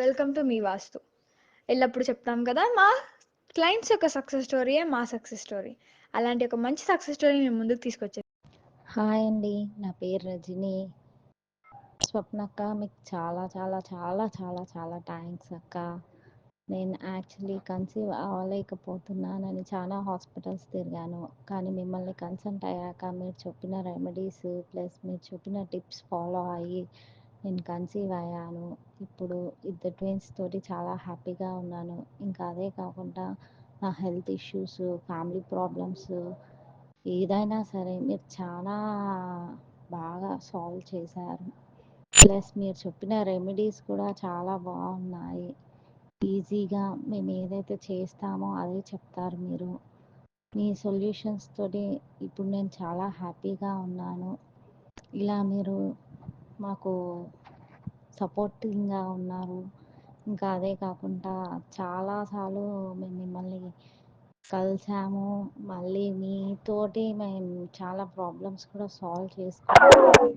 Welcome to me వాస్తు. ఎల్లప్పుడు చెప్తాం కదా, మా క్లయింట్స్ యొక్క సక్సెస్ స్టోరీయే మా సక్సెస్ స్టోరీ. అలాంటి ఒక మంచి సక్సెస్ స్టోరీ మేము ముందుకు తీసుకొచ్చాను. హాయ్ అండి. నా పేరు రజిని. స్వప్నక్క, మీకు చాలా చాలా చాలా చాలా చాలా థ్యాంక్స్ అక్క. నేను యాక్చువల్లీ కన్సీవ్ అవ్వలేకపోతున్నానని చాలా హాస్పిటల్స్ తిరిగాను. కానీ మిమ్మల్ని కన్సల్ట్ అయ్యాక మీరు చెప్పిన రెమెడీస్ ప్లస్ మీరు చెప్పిన టిప్స్ ఫాలో అయ్యి నేను కన్సీవ్ అయ్యాను. ఇప్పుడు ఇద్దరు ట్విన్స్ తోటి చాలా హ్యాపీగా ఉన్నాను. ఇంకా అదే కాకుండా నా హెల్త్ ఇష్యూస్, ఫ్యామిలీ ప్రాబ్లమ్స్ ఏదైనా సరే మీరు చాలా బాగా సాల్వ్ చేశారు. ప్లస్ మీరు చెప్పిన రెమెడీస్ కూడా చాలా బాగున్నాయి. ఈజీగా మేము ఏదైతే చేస్తామో అదే చెప్తారు మీరు. మీ సొల్యూషన్స్ తోటి ఇప్పుడు నేను చాలా హ్యాపీగా ఉన్నాను. ఇలా మీరు మాకు సపోర్టింగ్గా ఉన్నారు. ఇంకా అదే కాకుండా చాలాసార్లు మేము మిమ్మల్ని కలిసాము. మళ్ళీ మీతోటి మేము చాలా ప్రాబ్లమ్స్ కూడా సాల్వ్ చేసుకున్నాము.